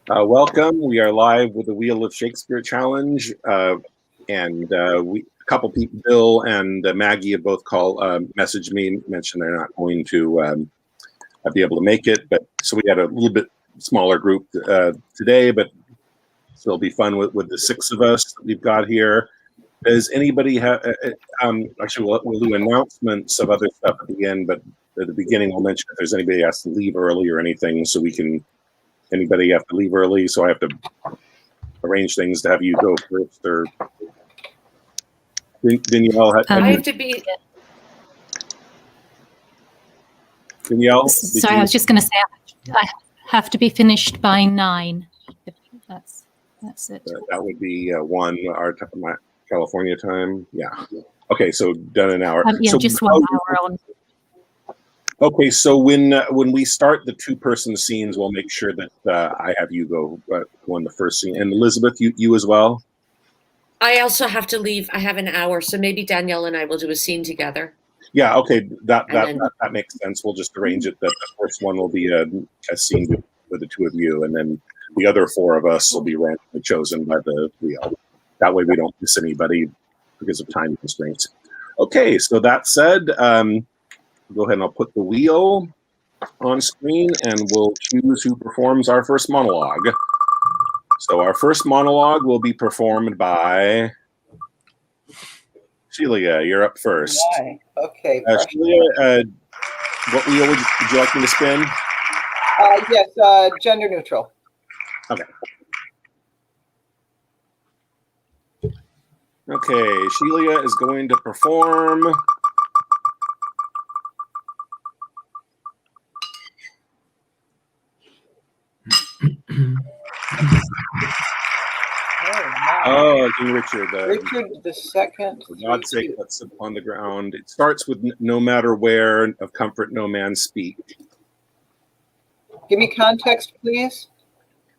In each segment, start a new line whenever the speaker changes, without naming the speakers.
Welcome. We are live with the Wheel of Shakespeare Challenge, and a couple people, Bill and Maggie, have both messaged me, mentioned they're not going to be able to make it, but so we had a little bit smaller group today, but so it'll be fun with the six of us that we've got here. Does anybody have? Actually, we'll do announcements of other stuff at the end, but at the beginning we'll mention if there's anybody who has to leave early or anything, so we can. Anybody have to leave early, so I have to arrange things to have you go first, or Danielle?
I have to be.
Danielle?
Sorry, I was just going to say I have to be finished by 9. That's it.
That would be 1 my California time. Yeah. Okay, so done an hour.
Yeah,
so
just 1 hour on.
Okay, so when we start the 2-person scenes, we'll make sure that I have you go on the first scene, and Elizabeth, you as well.
I also have to leave. I have an hour, so maybe Danielle and I will do a scene together.
Yeah. Okay. That makes sense. We'll just arrange it that the first one will be a scene with the 2 of you, and then the other 4 of us will be randomly chosen by the wheel. That way we don't miss anybody because of time constraints. Okay. So that said. Go ahead and I'll put the wheel on screen and we'll choose who performs our first monologue. So our first monologue will be performed by Sheila. You're up first.
Right. Okay.
Sheila, what wheel would you like me to spin?
Yes, gender neutral.
Okay. Okay, Sheila is going to perform King Richard.
Richard the Second.
For God's sake, let's sit upon the ground. It starts with no matter where, of comfort no man speak.
Give me context, please.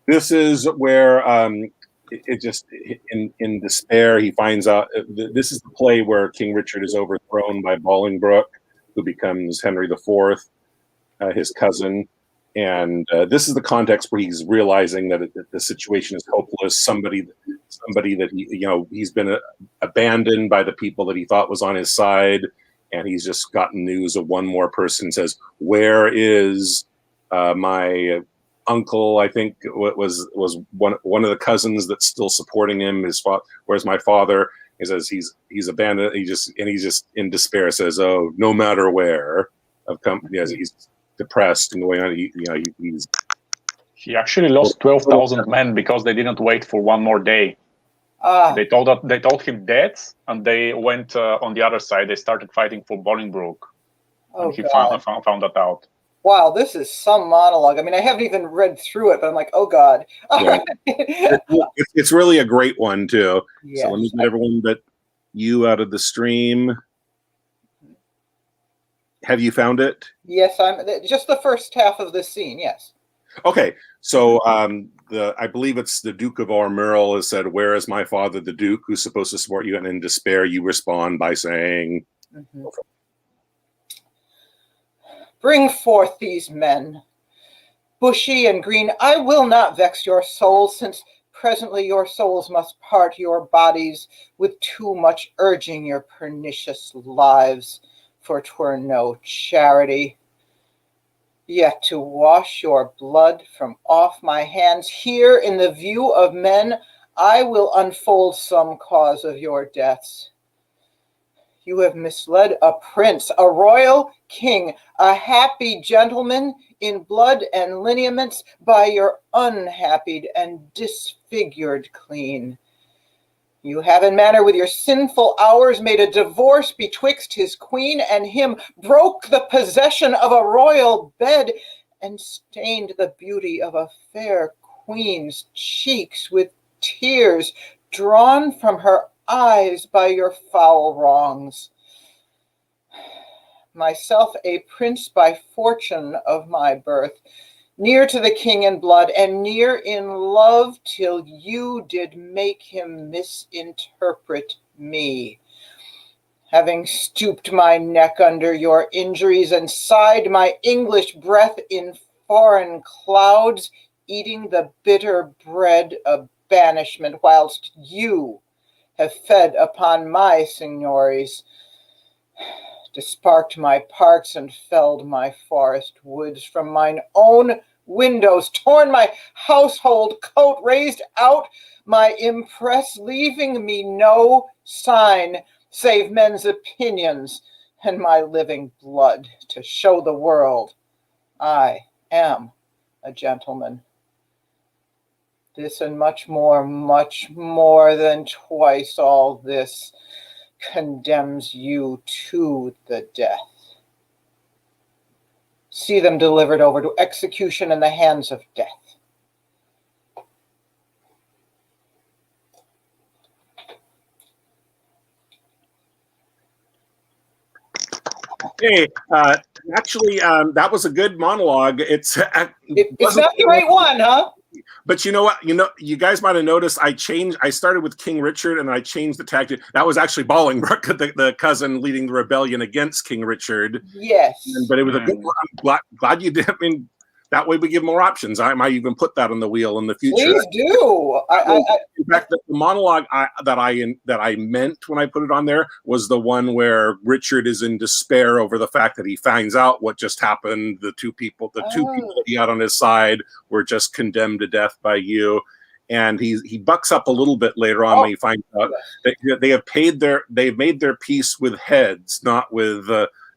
This is where it just, in despair, he finds out, this is the play where King Richard is overthrown by Bolingbroke, who becomes Henry IV, his cousin. And this is the context where he's realizing that the situation is hopeless. Somebody that he's been abandoned by the people that he thought was on his side, and he's just gotten news of one more person says, "Where is my uncle?" I think was one of the cousins that's still supporting him. Where's my father? He says he's abandoned. He's just in despair. Says, "Oh, no matter where." He's depressed and going on.
He actually lost 12,000 men because they didn't wait for one more day. They told him dead, and they went on the other side. They started fighting for Bolingbroke. And he found that out.
Wow, this is some monologue. I mean, I haven't even read through it, but I'm like, oh God.
Yeah. It's really a great one too.
Yes.
So let me get everyone but you out of the stream. Have you found it?
Yes, I'm just the first half of the scene. Yes.
Okay, so I believe it's the Duke of Armurl has said, "Where is my father, the Duke, who's supposed to support you?" And in despair, you respond by saying,
"Bring forth these men, bushy and green. I will not vex your souls, since presently your souls must part your bodies with too much urging your pernicious lives. For 'twere no charity, yet to wash your blood from off my hands, here in the view of men, I will unfold some cause of your deaths. You have misled a prince, a royal king, a happy gentleman in blood and lineaments, by your unhappied and disfigured clean. You have in manner with your sinful hours made a divorce betwixt his queen and him, broke the possession of a royal bed, and stained the beauty of a fair queen's cheeks with tears drawn from her eyes by your foul wrongs. Myself a prince by fortune of my birth, near to the king in blood, and near in love, till you did make him misinterpret me. Having stooped my neck under your injuries, and sighed my English breath in foreign clouds, eating the bitter bread of banishment, whilst you have fed upon my signories, disparked my parks and felled my forest woods from mine own windows, torn my household coat, raised out my impress, leaving me no sign save men's opinions and my living blood to show the world I am a gentleman. This and much more than twice all this condemns you to the death. See them delivered over to execution in the hands of death.
Hey, actually, that was a good monologue. It's
not the right one, huh?
But you know what? You guys might have noticed I started with King Richard and I changed the tactic. That was actually Bolingbroke, the cousin leading the rebellion against King Richard.
Yes.
But it was a good one. I'm glad you did. I mean, that way we give more options. I might even put that on the wheel in the future.
Please do.
In fact, the monologue that I meant when I put it on there was the one where Richard is in despair over the fact that he finds out what just happened. The two people that he had on his side were just condemned to death by you. And he bucks up a little bit later on when he finds out that they've made their peace with heads, not with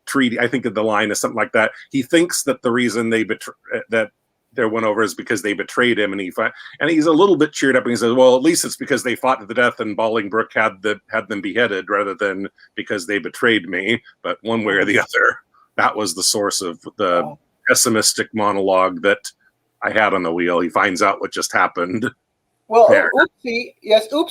treaty. I think the line is something like that. He thinks that the reason that there went over is because they betrayed him, and he's a little bit cheered up, and he says, "Well, at least it's because they fought to the death, and Bolingbroke had them beheaded rather than because they betrayed me." But one way or the other, that was the source of the pessimistic monologue that I had on the wheel. He finds out what just happened.
Well, oopsie,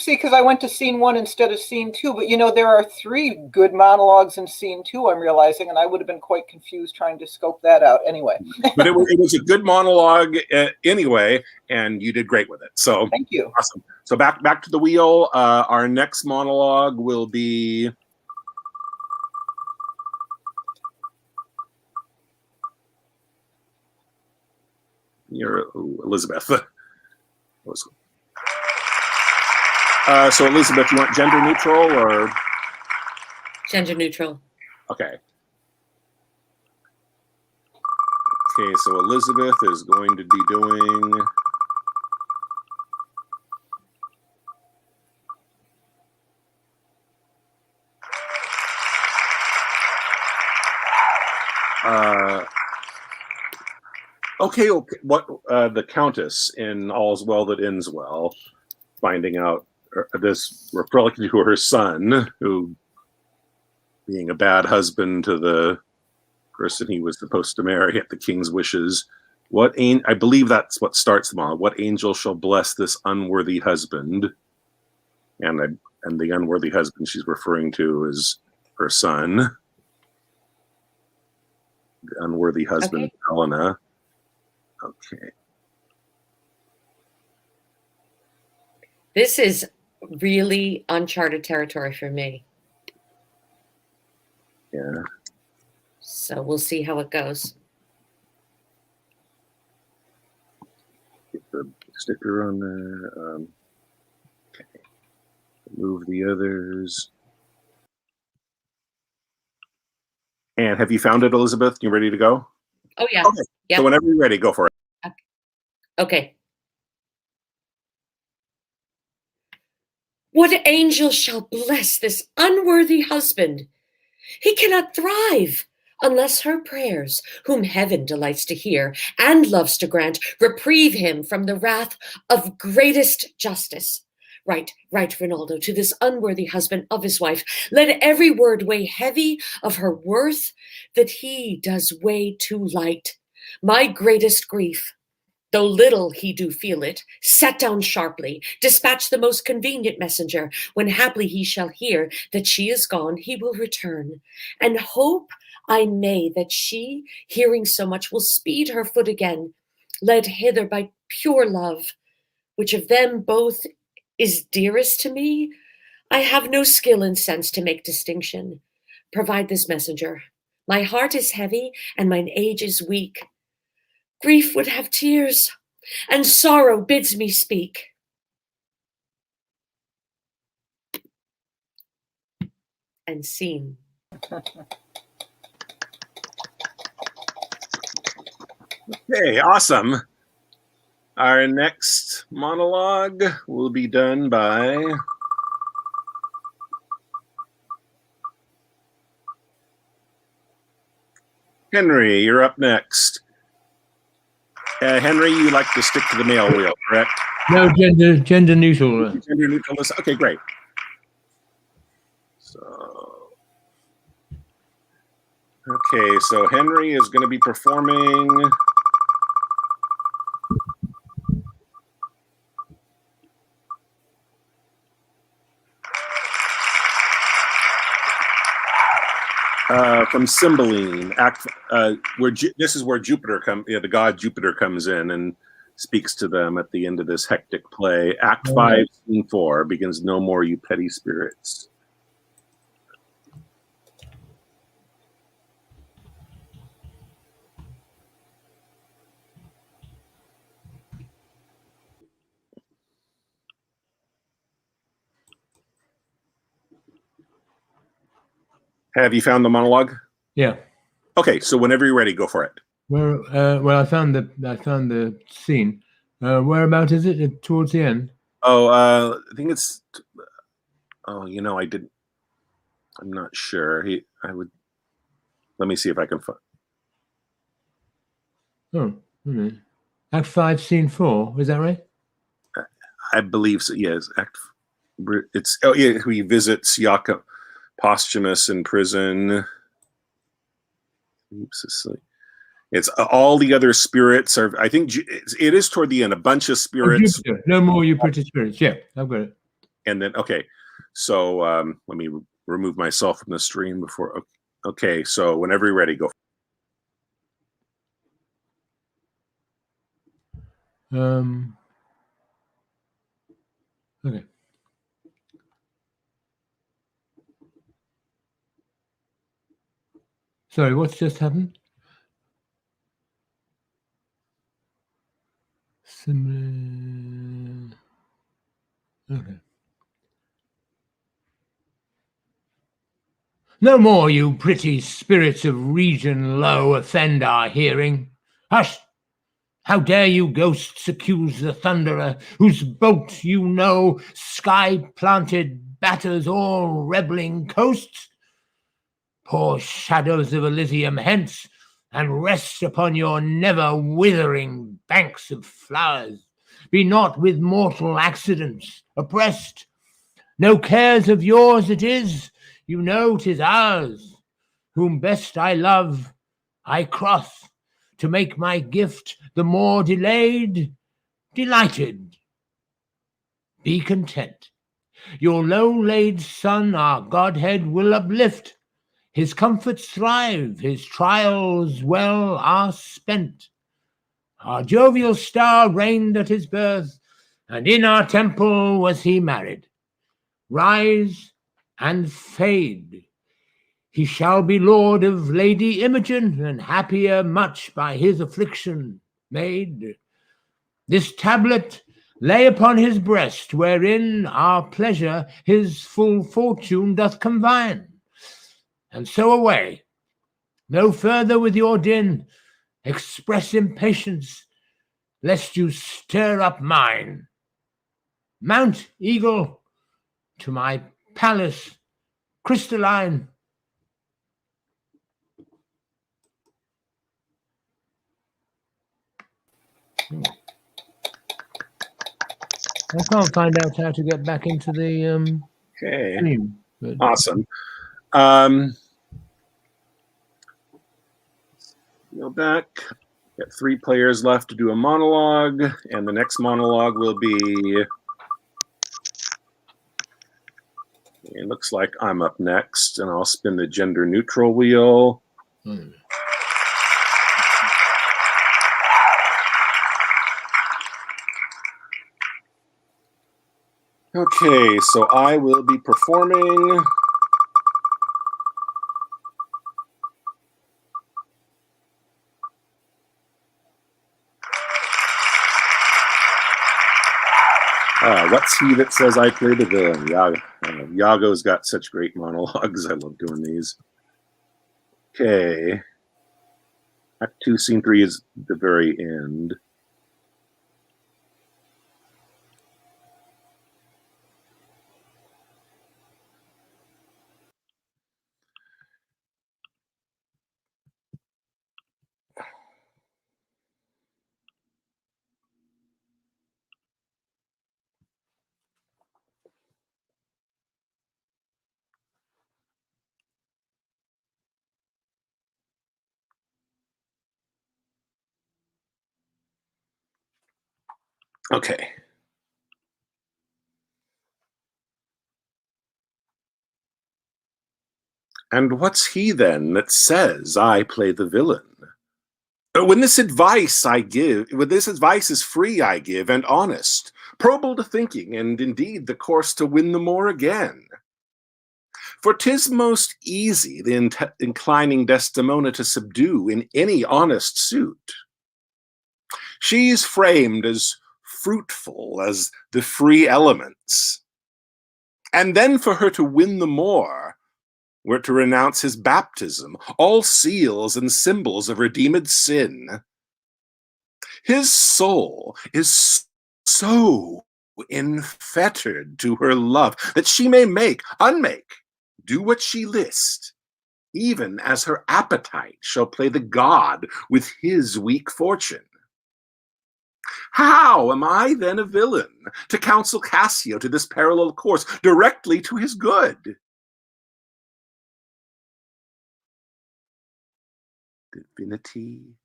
because I went to scene 1 instead of scene 2. But there are 3 good monologues in scene 2, I'm realizing, and I would have been quite confused trying to scope that out anyway.
But it was a good monologue anyway, and you did great with it. So
thank you.
Awesome. So back to the wheel. Our next monologue will be Elizabeth. So Elizabeth, you want gender neutral or?
Gender neutral.
Okay. Okay, so Elizabeth is going to be doing okay. What the Countess in All's Well That Ends Well, finding out this relative to her son, who, being a bad husband to the person he was supposed to marry at the king's wishes, I believe that's what starts them all. What angel shall bless this unworthy husband? And the unworthy husband she's referring to is her son. The unworthy husband, okay. Helena. Okay.
This is really uncharted territory for me.
Yeah.
So we'll see how it goes.
Get the sticker on there. Okay. Move the others. And have you found it, Elizabeth? You ready to go?
Oh, yeah.
Okay. Yep. So whenever you're ready, go for it.
Okay. What angel shall bless this unworthy husband? He cannot thrive unless her prayers, whom heaven delights to hear and loves to grant, reprieve him from the wrath of greatest justice. Right, Rinaldo, to this unworthy husband of his wife, let every word weigh heavy of her worth, that he does weigh too light. My greatest grief, though little he do feel it, set down sharply, dispatch the most convenient messenger. When haply he shall hear that she is gone, he will return. And hope I may that she, hearing so much, will speed her foot again, led hither by pure love, which of them both is dearest to me. I have no skill and sense to make distinction. Provide this messenger. My heart is heavy, and mine age is weak. Grief would have tears. and sorrow bids me speak. And scene.
Okay, awesome. Our next monologue will be done by Henry. You're up next. Henry, you like to stick to the male wheel, correct?
No, gender neutral.
Gender neutral. Okay, great. So Henry is going to be performing from Cymbeline. This is where Jupiter the god Jupiter comes in and speaks to them at the end of this hectic play. Act 5, Scene 4 begins. No more, you petty spirits. Have you found the monologue?
Yeah.
Okay, so whenever you're ready, go for it.
Well, I found the scene. Whereabout is it? Towards the end?
Oh, I think it's. Oh, I didn't. I'm not sure. Let me see if I can find.
Oh, Act 5, Scene 4. Is that right?
I believe so. Yes, it's. Oh, yeah. He visits Jacob Posthumus in prison. It's all the other spirits are. I think it is toward the end. A bunch of spirits.
Oh, no more, you pretty spirits. Yeah, I've got it.
And then so let me remove myself from the stream before. Okay, so whenever you're ready, go.
Okay. Sorry, what's just happened? Okay. No more, you pretty spirits of region low, offend our hearing. Hush! How dare you ghosts accuse the thunderer, whose bolt you know, sky-planted, batters all rebelling coasts? Poor shadows of Elysium, hence, and rest upon your never-withering banks of flowers. Be not with mortal accidents oppressed. No cares of yours it is, you know 'tis ours. Whom best I love, I cross, to make my gift the more delayed, delighted. Be content. Your low-laid son our Godhead will uplift. His comforts thrive, his trials well are spent. Our jovial star reigned at his birth, and in our temple was he married. Rise and fade. He shall be lord of Lady Imogen, and happier much by his affliction made. This tablet lay upon his breast, wherein our pleasure his full fortune doth combine. And so away, no further with your din, express impatience, lest you stir up mine. Mount, eagle, to my palace crystalline. I can't find out how to get back into the stream, but...
Awesome. Go back. Got 3 players left to do a monologue, and the next monologue will be. It looks like I'm up next, and I'll spin the gender neutral wheel. Okay, so I will be performing What's he that says I play the villain? Iago's got such great monologues. I love doing these. Okay. Act 2, Scene 3 is the very end. Okay. And what's he then that says I play the villain? When this advice is free, I give, and honest, probable to thinking, and indeed the course to win the more again. For 'tis most easy the inclining Desdemona to subdue in any honest suit. She's framed as fruitful as the free elements. And then for her to win the more, were to renounce his baptism, all seals and symbols of redeemed sin. His soul is so infettered to her love that she may make, unmake, do what she list, even as her appetite shall play the god with his weak fortune. How am I then a villain to counsel Cassio to this parallel course directly to his good? Divinity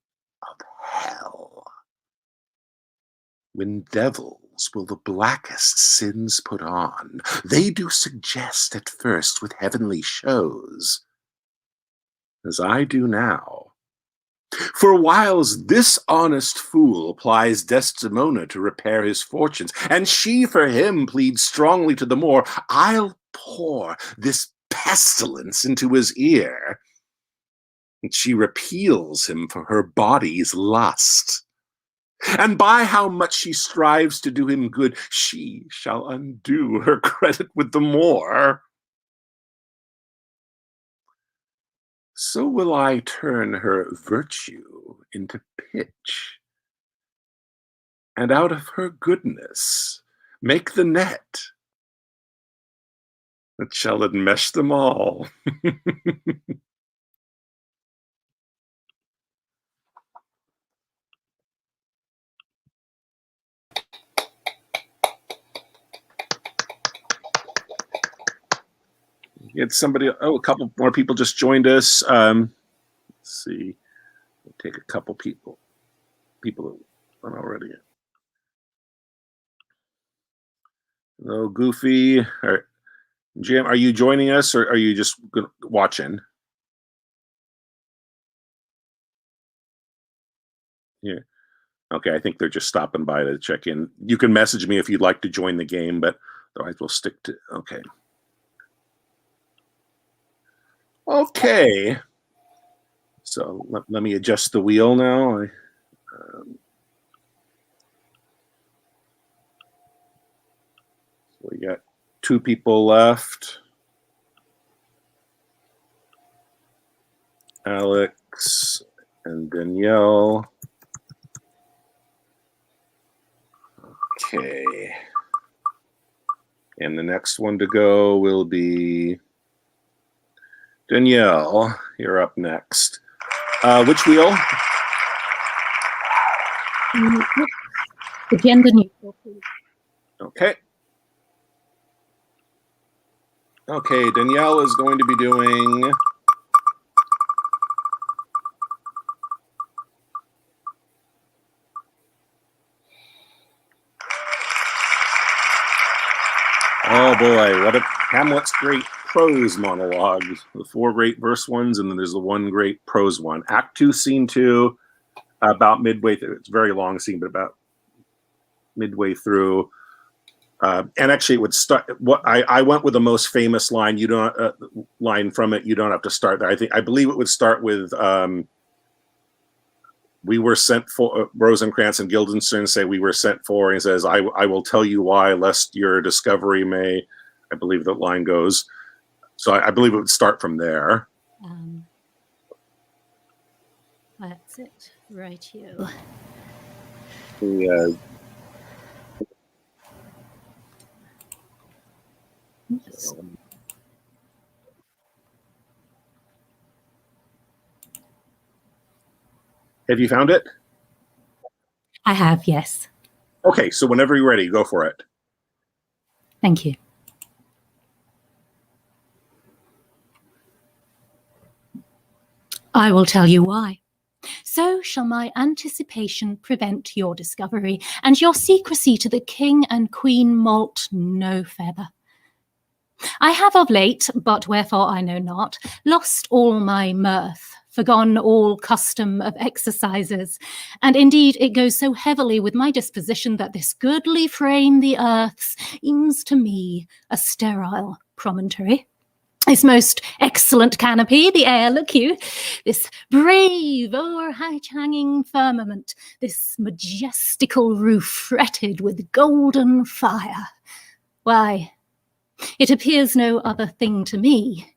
of hell. When devils will the blackest sins put on, they do suggest at first with heavenly shows, as I do now. For whiles this honest fool plies Desdemona to repair his fortunes, and she for him pleads strongly to the more, I'll pour this pestilence into his ear, and she repeals him for her body's lust. And by how much she strives to do him good, she shall undo her credit with the more. So will I turn her virtue into pitch, and out of her goodness make the net that shall enmesh them all. Get somebody. Oh, a couple more people just joined us. Let's see. We'll take a couple people that aren't already. Hello, Goofy. Jim, are you joining us, or are you just watching? Yeah. Okay, I think they're just stopping by to check in. You can message me if you'd like to join the game, but otherwise we'll stick to. Okay. Okay, so let me adjust the wheel now. We got 2 people left. Alex and Danielle. Okay. And the next one to go will be Danielle. You're up next. Which wheel?
The gender neutral, please.
Okay. Okay, Danielle is going to be doing oh boy, what a Hamlet's great prose monologues. The 4 great verse ones, and then there's the 1 great prose one. Act 2, Scene 2, about midway through. It's a very long scene, but about midway through. And actually, it would start. What I went with the most famous line. You don't line from it. You don't have to start there. I believe it would start with we were sent for. Rosencrantz and Guildenstern say we were sent for. And he says, I will tell you why, lest your discovery may. I believe that line goes. So I believe it would start from there.
That's it, right here. Yes.
Have you found it?
I have, yes.
Okay, so whenever you're ready, go for it.
Thank you. I will tell you why. So shall my anticipation prevent your discovery, and your secrecy to the king and queen moult no feather. I have of late, but wherefore I know not, lost all my mirth, forgone all custom of exercises, and indeed it goes so heavily with my disposition that this goodly frame the earth's seems to me a sterile promontory. This most excellent canopy, the air, look you, this brave o'erhanging firmament, this majestical roof fretted with golden fire. Why, it appears no other thing to me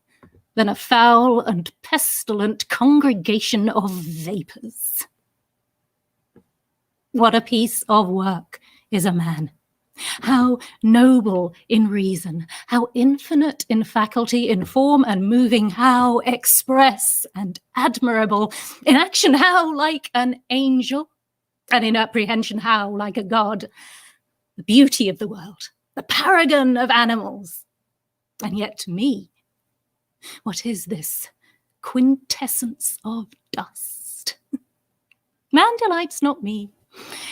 than a foul and pestilent congregation of vapours. What a piece of work is a man! How noble in reason, how infinite in faculty, in form and moving, how express and admirable, in action how like an angel, and in apprehension how like a god, the beauty of the world, the paragon of animals. And yet to me, what is this quintessence of dust? Man delights not me,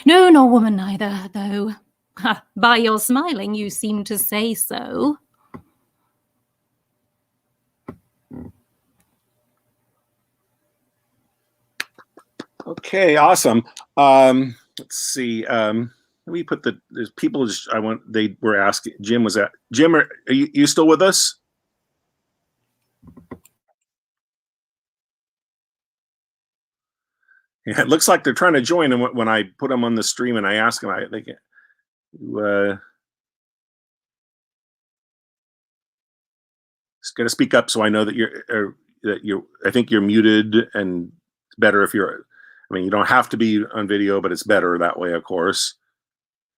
no, nor woman neither, though by your smiling you seem to say so.
Okay, awesome. Let's see. We put there's people. They were asking. Jim was at. Jim, are you still with us? Yeah, it looks like they're trying to join. And when I put them on the stream and I ask them, they get. Just got to speak up so I know that you're. I think you're muted, and it's better if you're. I mean, you don't have to be on video, but it's better that way, of course.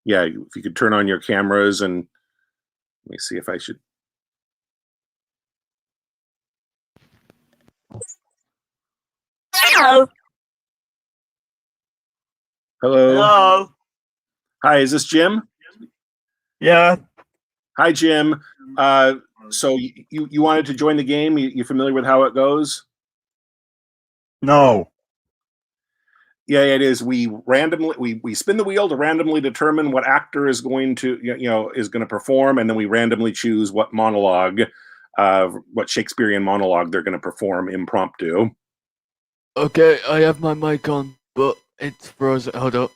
Yeah, if you could turn on your cameras and let me see if I should.
Hello.
Hello.
Hello.
Hi, is this Jim?
Yeah.
Hi, Jim. So you wanted to join the game? You familiar with how it goes?
No.
Yeah, it is. We randomly we spin the wheel to randomly determine what actor is going to is going to perform, and then we randomly choose what monologue, what Shakespearean monologue they're going to perform impromptu.
Okay, I have my mic on, but it's frozen. Hold up.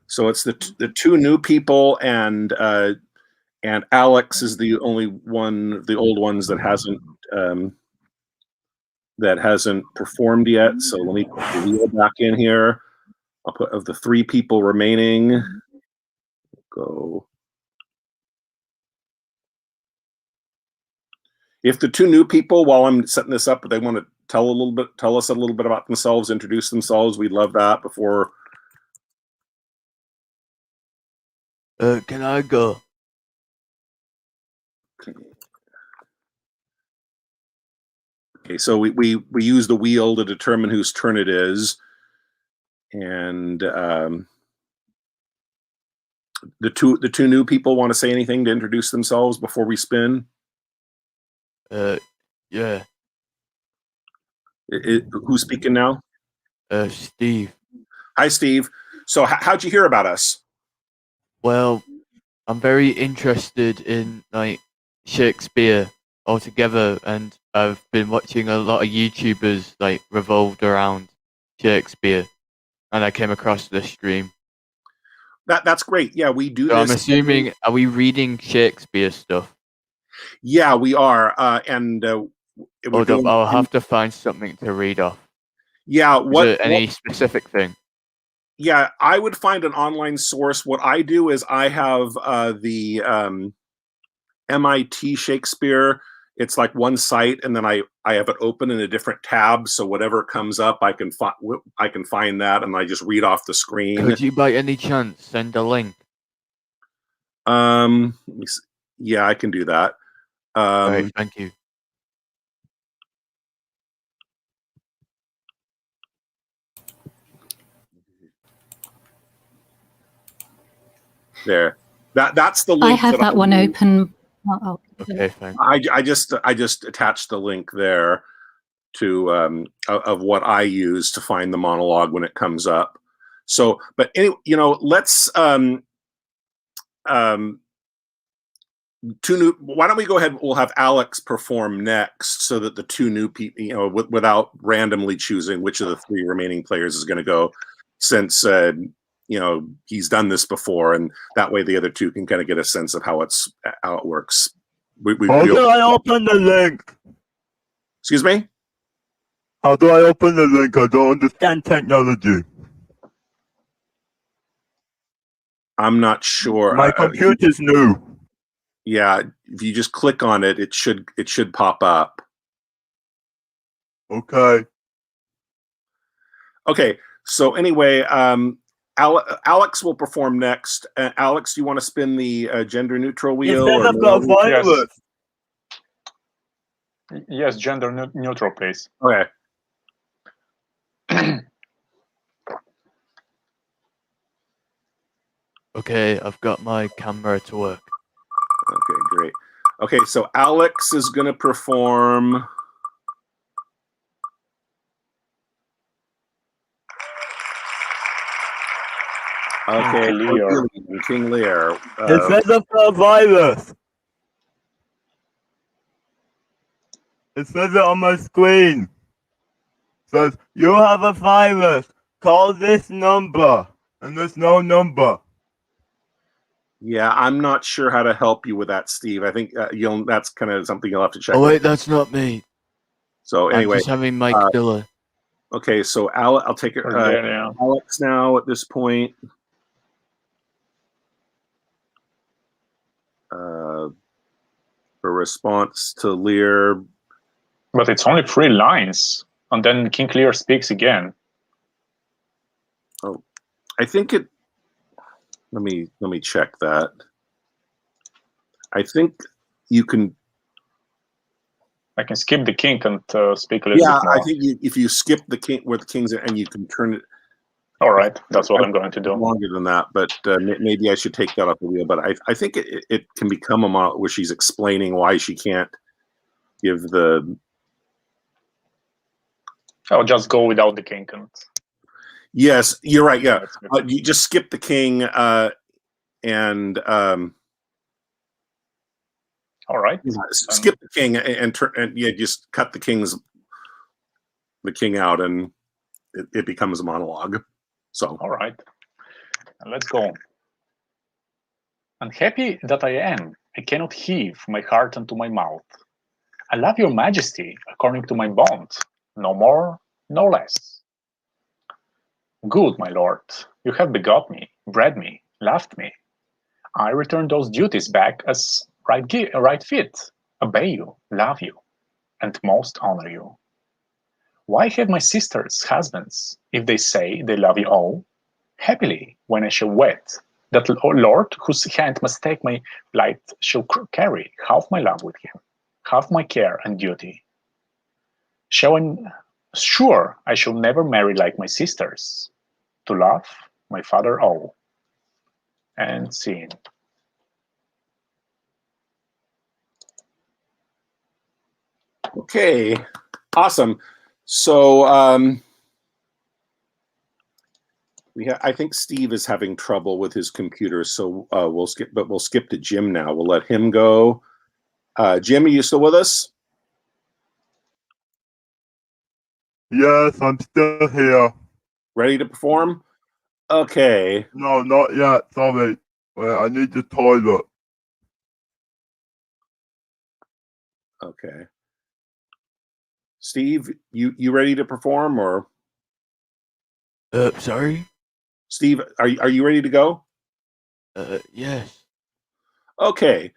So it's the two new people, and Alex is the only one of the old ones that hasn't performed yet. So let me put the wheel back in here. I'll put of the three people remaining. Go. If the two new people, while I'm setting this up, they want to tell us a little bit about themselves, introduce themselves, we'd love that before.
Can I go?
Okay, so we use the wheel to determine whose turn it is, and the two new people want to say anything to introduce themselves before we spin.
Yeah.
Who's speaking now?
Steve.
Hi, Steve. So how'd you hear about us?
Well, I'm very interested in Shakespeare altogether, and I've been watching a lot of YouTubers revolved around Shakespeare, and I came across this stream.
That's great. Yeah, we do
So
this.
I'm assuming, are we reading Shakespeare stuff?
Yeah, we are.
Hold up, I'll have to find something to read off.
Yeah,
Is there any specific thing?
Yeah, I would find an online source. What I do is I have the MIT Shakespeare. It's like one site, and then I have it open in a different tab. So whatever comes up, I can find that, and I just read off the screen.
Could you, by any chance, send a link?
Let me see. Yeah, I can do that.
All right, thank you.
There. That's the link.
I have that one open. Oh,
okay, thanks.
I just attached the link there to of what I use to find the monologue when it comes up. So, but anyway, let's why don't we go ahead? We'll have Alex perform next, so that the two new people, without randomly choosing which of the three remaining players is going to go, since he's done this before, and that way the other two can kind of get a sense of how it works.
How do I open the link?
Excuse me?
How do I open the link? I don't understand technology.
I'm not sure.
My computer's new.
Yeah, if you just click on it, it should pop up.
Okay.
Okay. So anyway, Alex will perform next. Alex, do you want to spin the gender neutral wheel?
Yes, I've got a virus.
Yes, gender neutral, please.
Okay.
Okay, I've got my camera to work.
Okay, great. Okay, so Alex is going to perform. Okay, King Lear.
It says I've got a virus. It says it on my screen. It says, you have a virus. Call this number. And there's no number.
Yeah, I'm not sure how to help you with that, Steve. I think that's kind of something you'll have to check.
Oh wait, that's not me.
So anyway,
I'm just having Mike Diller.
Okay, so I'll take it. Alex now at this point. For response to Lear.
But it's only 3 lines, and then King Lear speaks again.
Oh, I think it. Let me check that. I think you can.
I can skip the king and speak a little bit more.
Yeah, I think if you skip the king where the king's and you can turn it.
All right, that's what I'm going to do.
Longer than that, but maybe I should take that off the wheel. But I think it can become a model where she's explaining why she can't give the.
I'll just go without the king.
Yes, you're right. Yeah, you just skip the king and.
All right.
Skip the king and just cut the king out, and it becomes a monologue. So.
All right. Let's go. Unhappy that I am, I cannot heave my heart unto my mouth. I love your majesty according to my bond, no more, no less. Good, my lord, you have begot me, bred me, loved me. I return those duties back as right fit, obey you, love you, and most honor you. Why have my sisters husbands, if they say they love you all? Happily, when I shall wed, that lord whose hand must take my plight shall carry half my love with him, half my care and duty. Sure, I shall never marry like my sisters, to love my father all. And scene.
Okay, awesome. So I think Steve is having trouble with his computer, so we'll skip to Jim now. We'll let him go. Jim, are you still with us?
Yes, I'm still here.
Ready to perform? Okay.
No, not yet. Sorry. Wait, I need the toilet.
Okay. Steve, you ready to perform, or
Sorry?
Steve, are you ready to go?
Yes.
Okay.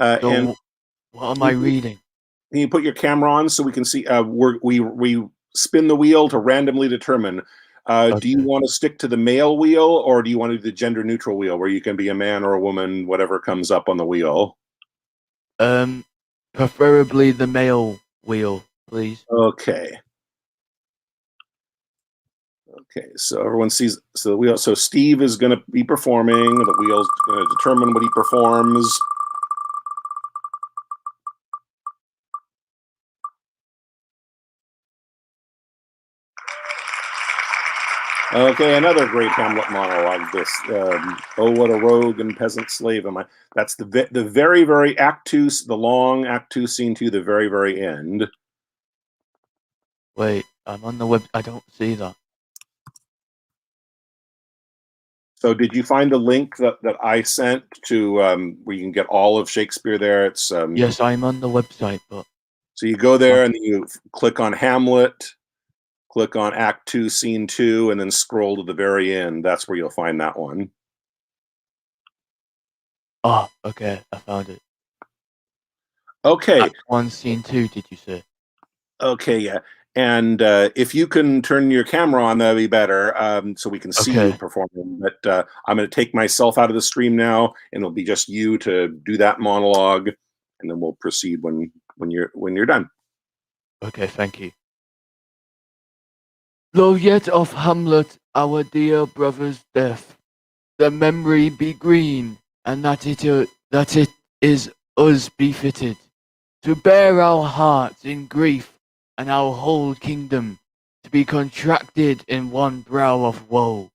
So,
And
what am I reading?
can you put your camera on so we can see? We spin the wheel to randomly determine.
Okay.
Do you want to stick to the male wheel, or do you want to do the gender neutral wheel, where you can be a man or a woman, whatever comes up on the wheel?
Preferably the male wheel, please.
Okay. Okay, so everyone sees the wheel. So Steve is going to be performing. The wheel's going to determine what he performs. Okay, another great Hamlet monologue. This, oh, what a rogue and peasant slave am I. That's the very, very Act 2, the long Act 2, Scene 2, the very, very end.
Wait, I'm on the web. I don't see that.
So did you find the link that I sent to where you can get all of Shakespeare there? It's
Yes, I'm on the website, but...
So you go there and then you click on Hamlet, click on Act 2, Scene 2, and then scroll to the very end. That's where you'll find that one.
Oh, okay, I found it.
Okay.
Act 1, Scene 2, did you say?
Okay, yeah. And if you can turn your camera on, that'd be better, so we can see you performing. But I'm going to take myself out of the stream now, and it'll be just you to do that monologue, and then we'll proceed when you're done.
Okay, thank you. Though yet of Hamlet, our dear brother's death, the memory be green, and that it is us befitted to bear our hearts in grief, and our whole kingdom to be contracted in one brow of woe.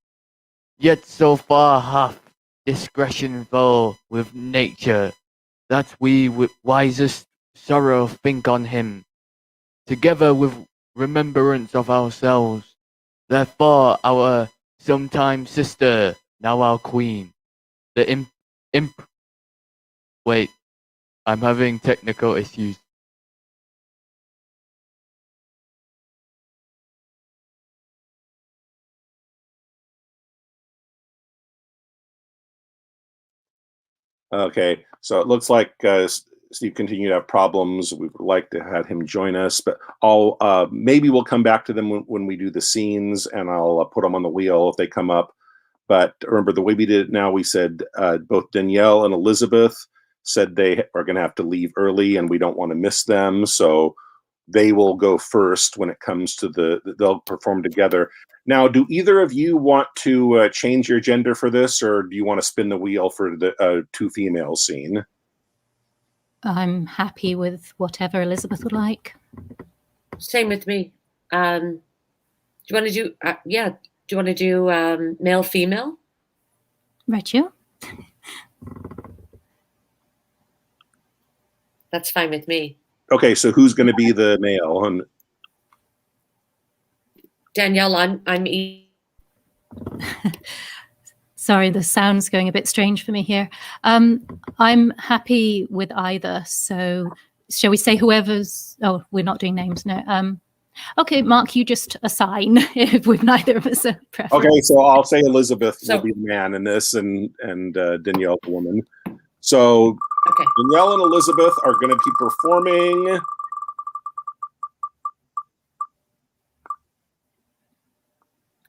Yet so far hath discretion fall with nature, that we with wisest sorrow think on him, together with remembrance of ourselves. Therefore our sometime sister, now our queen, the wait, I'm having technical issues.
Okay, so it looks like Steve continued to have problems. We would like to have him join us, but I'll maybe we'll come back to them when we do the scenes, and I'll put them on the wheel if they come up. But remember, the way we did it now, we said both Danielle and Elizabeth said they are going to have to leave early, and we don't want to miss them, so they will go first when it comes to they'll perform together. Now, do either of you want to change your gender for this, or do you want to spin the wheel for the two female scene?
I'm happy with whatever Elizabeth would like.
Same with me. Do you want to do? Yeah. Do you want to do male female?
Rachel?
That's fine with me.
Okay, so who's going to be the male? And
Danielle, I'm E.
Sorry, the sound's going a bit strange for me here. I'm happy with either. So shall we say whoever's... Oh, we're not doing names, no. Okay, Mark, you just assign if with neither of us a preference.
Okay, so I'll say Elizabeth will be the man in this, and Danielle the woman. So Danielle and Elizabeth are going to be performing...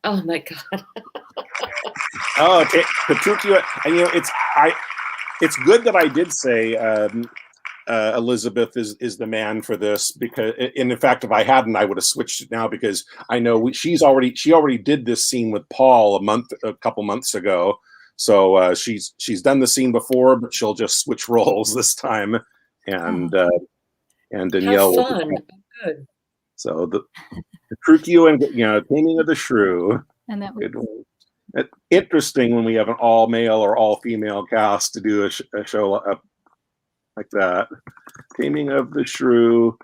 Oh my God.
Oh, okay. Petruchio, and it's good that I did say Elizabeth is the man for this, because, and in fact, if I hadn't, I would have switched it now, because I know she already did this scene with Paul a couple months ago, so she's done the scene before, but she'll just switch roles this time, and Danielle.
How fun! Good.
So the Petruchio and Taming of the Shrew.
And that was
interesting when we have an all male or all female cast to do a show like that. Taming of the Shrew,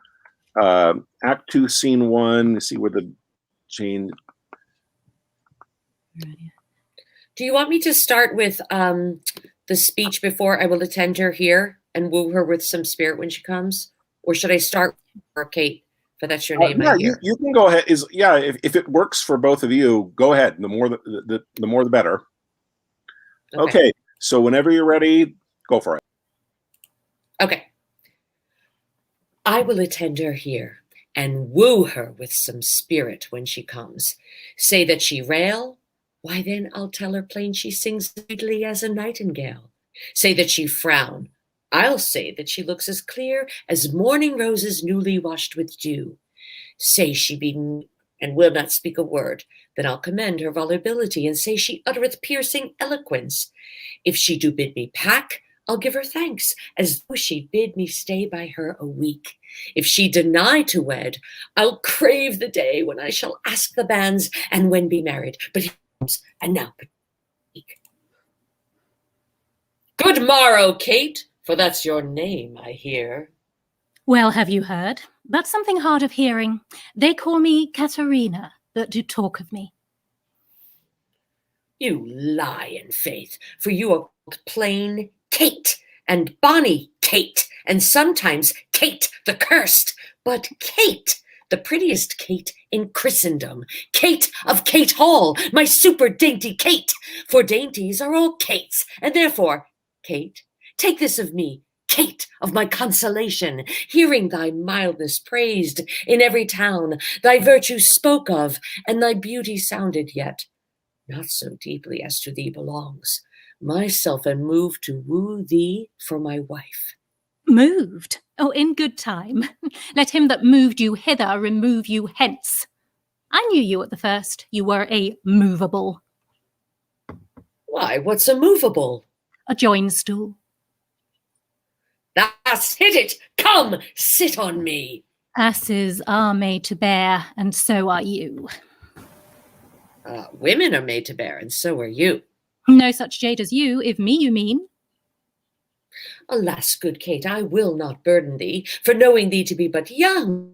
Act 2, Scene 1. See where the chain.
Do you want me to start with the speech before I will attend her here and woo her with some spirit when she comes? Or should I start with Kate? But that's your name,
yeah,
I hear.
you can go ahead. If it works for both of you, go ahead. The more the better. Okay, so whenever you're ready, go for it.
Okay. I will attend her here and woo her with some spirit when she comes. Say that she rail, why then I'll tell her plain she sings sweetly as a nightingale. Say that she frown, I'll say that she looks as clear as morning roses newly washed with dew. Say she be and will not speak a word, then I'll commend her volubility and say she uttereth piercing eloquence. If she do bid me pack, I'll give her thanks, as though she bid me stay by her a week. If she deny to wed, I'll crave the day when I shall ask the banns and when be married. But he comes, and now speak. Good morrow, Kate, for that's your name, I hear.
Well, have you heard? That's something hard of hearing. They call me Katharina, that do talk of me.
You lie in faith, for you are called plain Kate, and bonny Kate, and sometimes Kate the cursed, but Kate, the prettiest Kate in Christendom, Kate of Kate Hall, my super dainty Kate, for dainties are all Kates, and therefore, Kate, take this of me, Kate of my consolation, hearing thy mildness praised in every town, thy virtue spoke of, and thy beauty sounded yet, not so deeply as to thee belongs, myself am moved to woo thee for my wife.
Moved? Oh, in good time. Let him that moved you hither remove you hence. I knew you at the first. You were a movable.
Why, what's a movable?
A join stool.
That's hit it! Come, sit on me!
Asses are made to bear, and so are you.
Women are made to bear, and so are you.
No such jade as you, if me you mean.
Alas, good Kate, I will not burden thee, for knowing thee to be but young.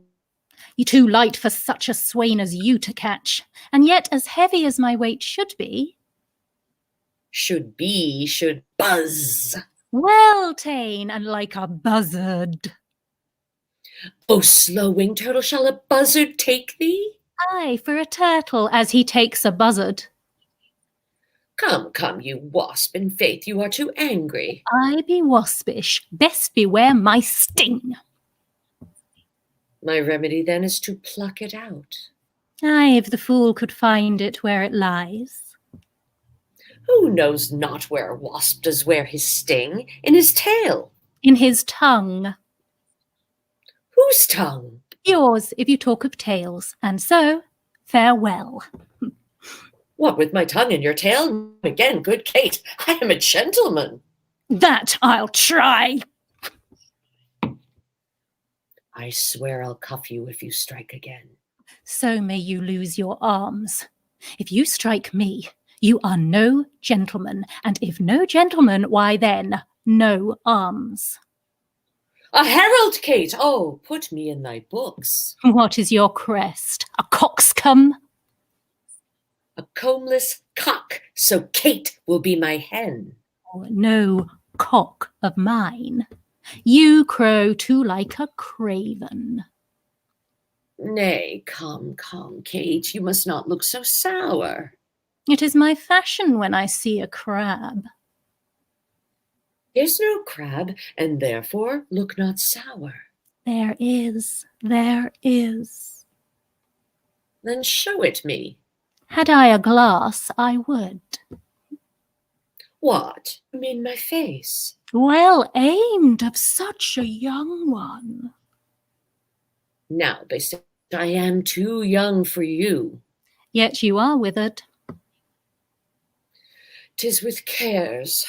You too light for such a swain as you to catch, and yet as heavy as my weight should be.
Should buzz.
Well ta'en, and like a buzzard.
O slow-winged turtle, shall a buzzard take thee?
Aye, for a turtle, as he takes a buzzard.
Come, come, you wasp, in faith you are too angry.
I be waspish, best beware my sting.
My remedy then is to pluck it out.
Aye, if the fool could find it where it lies.
Who knows not where a wasp does wear his sting? In his tail.
In his tongue.
Whose tongue?
Yours, if you talk of tails, and so, farewell.
What with my tongue in your tail? Again, good Kate, I am a gentleman.
That I'll try.
I swear I'll cuff you if you strike again.
So may you lose your arms. If you strike me, you are no gentleman, and if no gentleman, why then, no arms.
A herald, Kate! Oh, put me in thy books.
What is your crest? A coxcomb?
A combless cock, so Kate will be my hen.
Oh, no cock of mine. You crow too like a craven.
Nay, come, come, Kate, you must not look so sour.
It is my fashion when I see a crab.
There's no crab, and therefore look not sour.
There is, there is.
Then show it me.
Had I a glass, I would.
What? You mean my face?
Well aimed of such a young one.
Now they say I am too young for you.
Yet you are withered.
'Tis with cares.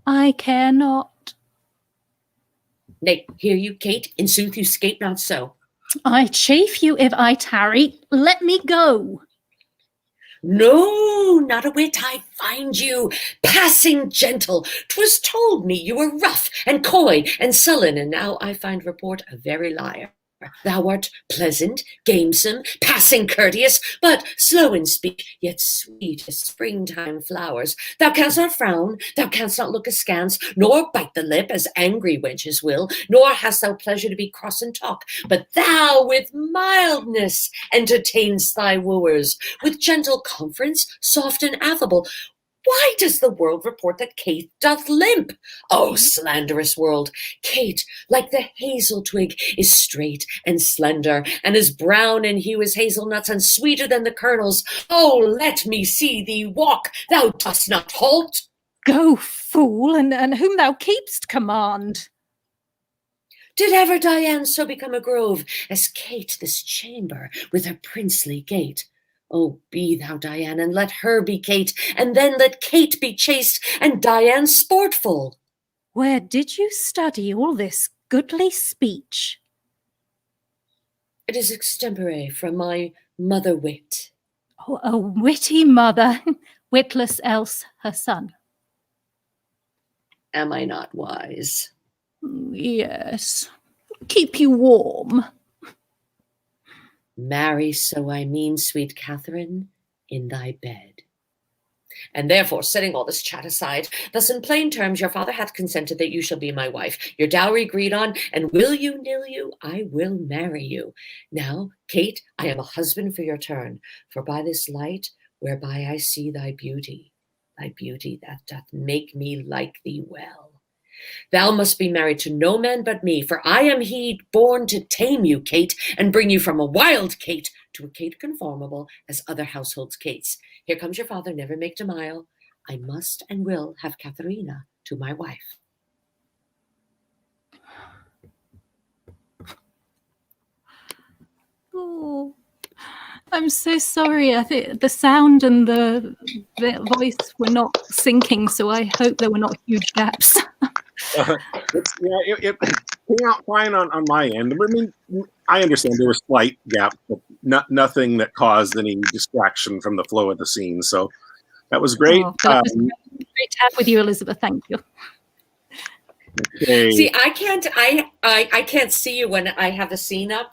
I care not.
Nay, hear you, Kate, in sooth you skate not so.
I chafe you if I tarry. Let me go.
No, not a whit, I find you passing gentle. 'Twas told me you were rough and coy and sullen, and now I find report a very liar. Thou art pleasant, gamesome, passing courteous, but slow in speech, yet sweet as springtime flowers. Thou canst not frown, thou canst not look askance, nor bite the lip as angry wenches will, nor hast thou pleasure to be cross in talk, but thou with mildness entertainst thy wooers, with gentle conference, soft and affable. Why does the world report that Kate doth limp? O slanderous world! Kate, like the hazel twig, is straight and slender, and as brown in hue as hazelnuts, and sweeter than the kernels. Oh, let me see thee walk! Thou dost not halt!
Go, fool, and whom thou keep'st command.
Did ever Diane so become a grove as Kate this chamber with her princely gait? Oh, be thou Diane, and let her be Kate, and then let Kate be chaste, and Diane sportful.
Where did you study all this goodly speech?
It is extempore from my mother wit.
Oh, a witty mother, witless else her son.
Am I not wise?
Yes, keep you warm.
Marry, so I mean, sweet Catherine, in thy bed. And therefore, setting all this chat aside, thus in plain terms your father hath consented that you shall be my wife, your dowry agreed on, and will you, nill you, I will marry you. Now, Kate, I am a husband for your turn, for by this light whereby I see thy beauty that doth make me like thee well. Thou must be married to no man but me, for I am he born to tame you, Kate, and bring you from a wild Kate to a Kate conformable as other households' Kates. Here comes your father, never make denial. I must and will have Katharina to my wife.
Oh, I'm so sorry. I think the sound and the voice were not syncing, so I hope there were not huge gaps.
It came out fine on my end. I mean, I understand there were slight gaps, but nothing that caused any distraction from the flow of the scene. So that was great.
Oh, that was great to have with you, Elizabeth. Thank you.
Okay.
See, I can't see you when I have the scene up.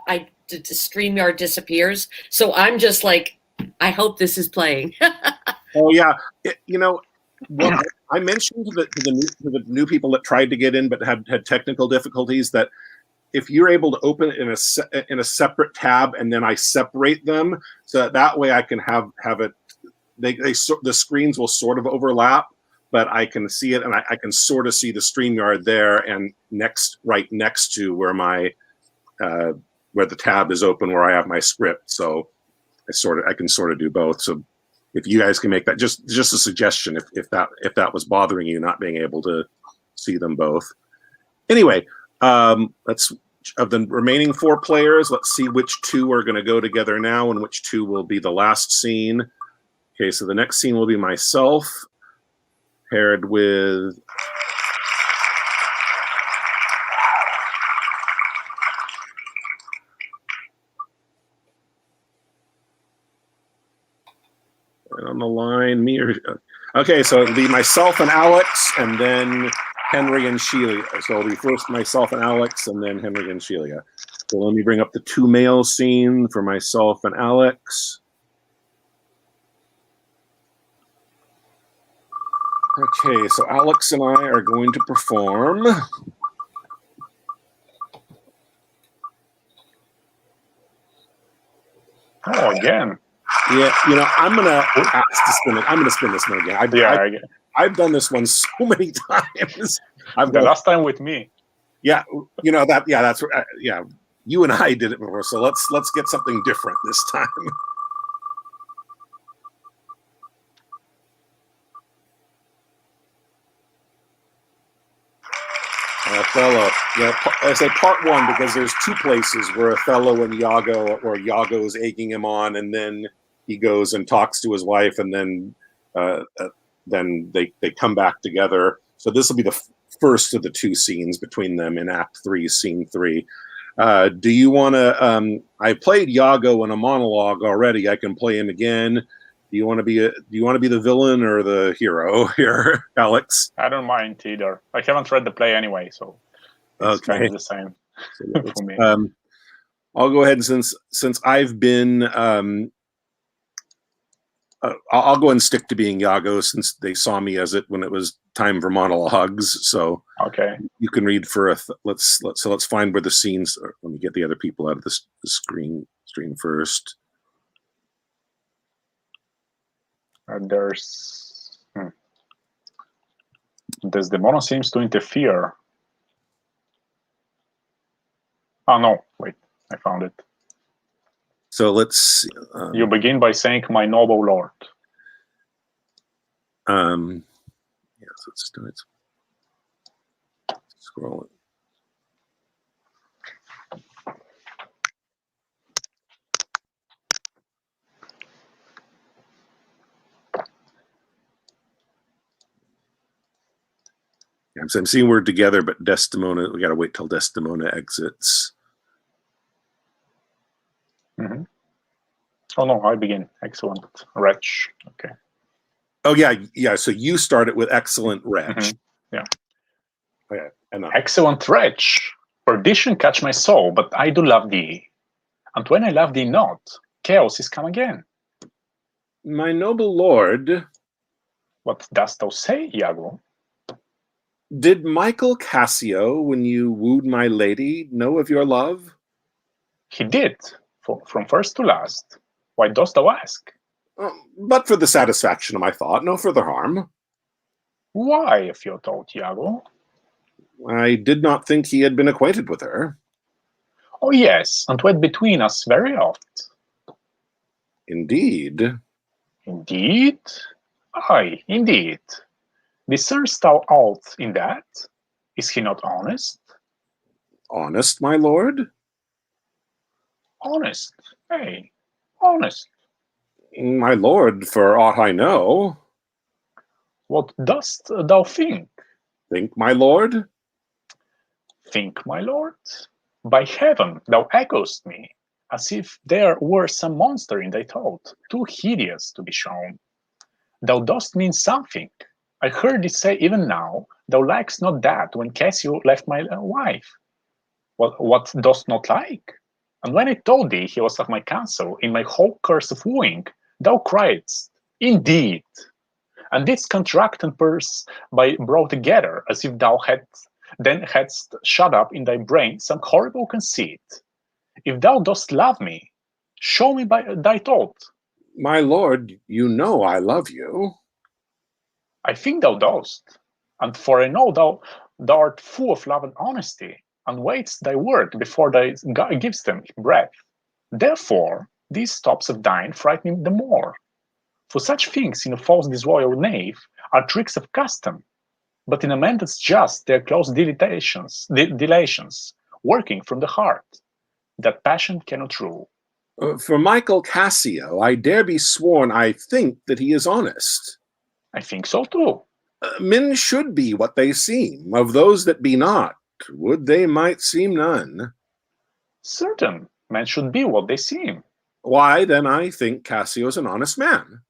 The Streamyard disappears, so I'm just like, I hope this is playing.
Oh yeah, well, I mentioned to the new people that tried to get in but had technical difficulties that if you're able to open it in a separate tab and then I separate them, so that way I can have it. The screens will sort of overlap, but I can see it and I can sort of see the StreamYard there and right next to where my where the tab is open where I have my script. So I can sort of do both. So if you guys can make that just a suggestion, if that was bothering you, not being able to see them both. Anyway, let's of the remaining 4 players, let's see which 2 are going to go together now and which 2 will be the last scene. Okay, so the next scene will be myself paired with on the line, me or okay, so it'll be myself and Alex, and then Henry and Sheila. So it'll be first myself and Alex, and then Henry and Sheila. So let me bring up the 2 male scene for myself and Alex. Okay, so Alex and I are going to perform.
Oh, again.
Yeah, I'm gonna ask to spin it. I'm gonna spin this one again. I've done this one so many times.
Last time with me.
Yeah, that. Yeah, that's yeah. You and I did it before, so let's get something different this time. Othello. Yeah, I say part 1 because there's 2 places where Othello and Iago, or Iago's egging him on, and then he goes and talks to his wife, and then they come back together. So this will be the first of the 2 scenes between them in Act 3, Scene 3. Do you want to? I played Iago in a monologue already. I can play him again. Do you want to be the villain or the hero here, Alex?
I don't mind either. I haven't read the play anyway, so it's kind of the same for me.
I'll go ahead and since I've been I'll go and stick to being Iago since they saw me as it when it was time for monologues. So
Okay.
you can read for let's find where the scenes are. Let me get the other people out of the screen first.
There's Desdemona seems to interfere. Oh no, wait, I found it.
So let's see.
You begin by saying, "My noble lord."
Yes, let's do it. Scroll it. I'm seeing we're together, but Desdemona, we got to wait till Desdemona exits.
Mm-hmm. Oh no, I begin. Excellent wretch. Okay.
Oh yeah. So you started with excellent wretch.
Mm-hmm. Yeah.
Okay.
Excellent wretch. Perdition catch my soul, but I do love thee. And when I love thee not, chaos is come again.
My noble lord.
What dost thou say, Iago?
Did Michael Cassio, when you wooed my lady, know of your love?
He did, from first to last. Why dost thou ask?
But for the satisfaction of my thought, no further harm.
Why, if you're told, Iago?
I did not think he had been acquainted with her.
Oh yes, and wed between us very oft.
Indeed.
Indeed? Aye, indeed. Discernst thou aught in that? Is he not honest?
Honest, my lord?
Honest, hey, honest.
My lord, for aught I know.
What dost thou think?
Think, my lord?
Think, my lord? By heaven, thou echoest me, as if there were some monster in thy thought, too hideous to be shown. Thou dost mean something. I heard thee say even now, thou likest not that when Cassio left my wife. What dost not like? And when I told thee he was of my counsel in my whole course of wooing, thou criedst, indeed, and didst contract and purse by brow together, as if thou hadst shut up in thy brain some horrible conceit. If thou dost love me, show me by thy thought.
My lord, you know I love you.
I think thou dost, and for I know thou art full of love and honesty, and waits thy word before thou givest them breath. Therefore, these stops of thine frighten me the more. For such things in a false disloyal knave are tricks of custom, but in a man that's just their close dilations, working from the heart, that passion cannot rule.
For Michael Cassio, I dare be sworn I think that he is honest.
I think so too.
Men should be what they seem. Of those that be not, would they might seem none.
Certain, men should be what they seem.
Why, then I think Cassio's an honest man.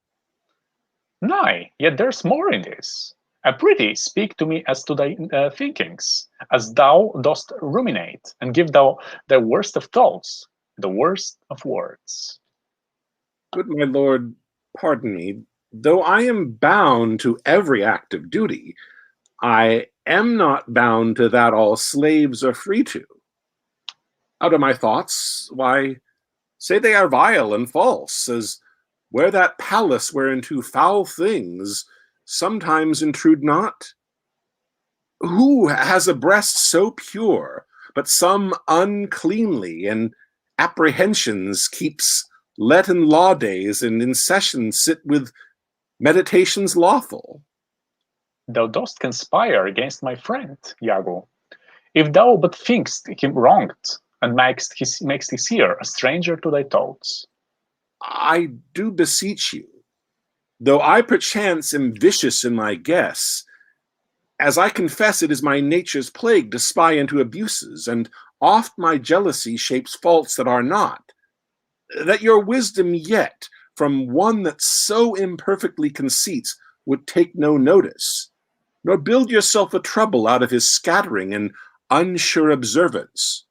Nay, yet there's more in this. Prithee, speak to me as to thy thinkings, as thou dost ruminate, and give thou the worst of thoughts, the worst of words.
Good my lord, pardon me, though I am bound to every act of duty, I am not bound to that all slaves are free to. Out of my thoughts, why, say they are vile and false, as where that palace whereinto foul things sometimes intrude not. Who has a breast so pure, but some uncleanly and apprehensions keeps let in law days and in session sit with meditations lawful?
Thou dost conspire against my friend, Iago. If thou but thinkst him wronged, and makest his ear a stranger to thy thoughts.
I do beseech you, though I perchance am vicious in my guess, as I confess it is my nature's plague to spy into abuses, and oft my jealousy shapes faults that are not, that your wisdom yet, from one that so imperfectly conceits, would take no notice, nor build yourself a trouble out of his scattering and unsure observance.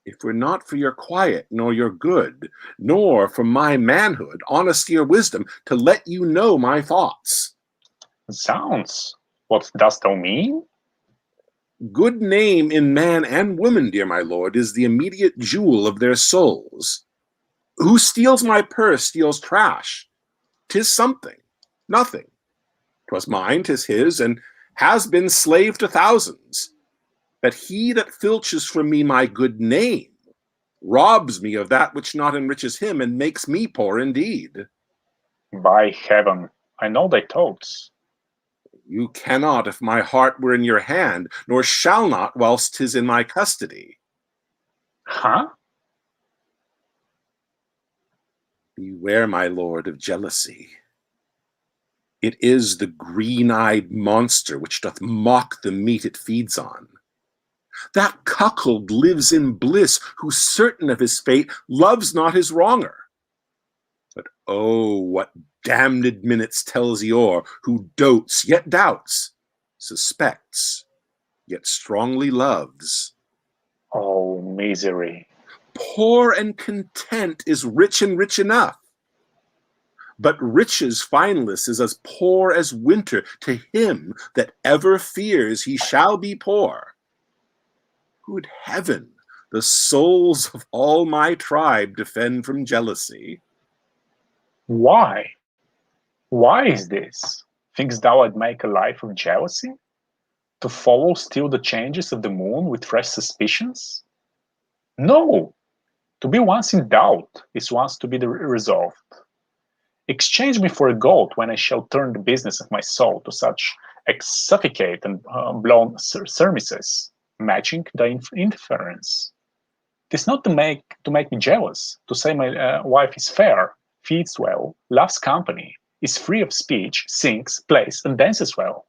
If it were not for your quiet, nor your good, nor for my manhood, honesty, or wisdom, to let you know my thoughts.
Zounds, what dost thou mean?
Good name in man and woman, dear my lord, is the immediate jewel of their souls. Who steals my purse steals trash. 'Tis something, nothing. 'Twas mine, 'tis his, and has been slave to thousands. But he that filches from me my good name robs me of that which not enriches him, and makes me poor indeed.
By heaven, I know thy thoughts.
You cannot if my heart were in your hand, nor shall not whilst 'tis in my custody.
Huh?
Beware, my lord, of jealousy. It is the green-eyed monster which doth mock the meat it feeds on. That cuckold lives in bliss, who, certain of his fate, loves not his wronger. But oh, what damned minutes tells he o'er, who dotes, yet doubts, suspects, yet strongly loves.
Oh, misery.
Poor and content is rich and rich enough. But riches fineless is as poor as winter to him that ever fears he shall be poor. Good heaven, the souls of all my tribe defend from jealousy.
Why? Why is this? Thinkst thou I'd make a life of jealousy? To follow still the changes of the moon with fresh suspicions? No! To be once in doubt is once to be resolved. Exchange me for a goat when I shall turn the business of my soul to such exsuffocate and blown surmises, matching the inference. 'Tis not to make me jealous, to say my wife is fair, feeds well, loves company, is free of speech, sings, plays, and dances well.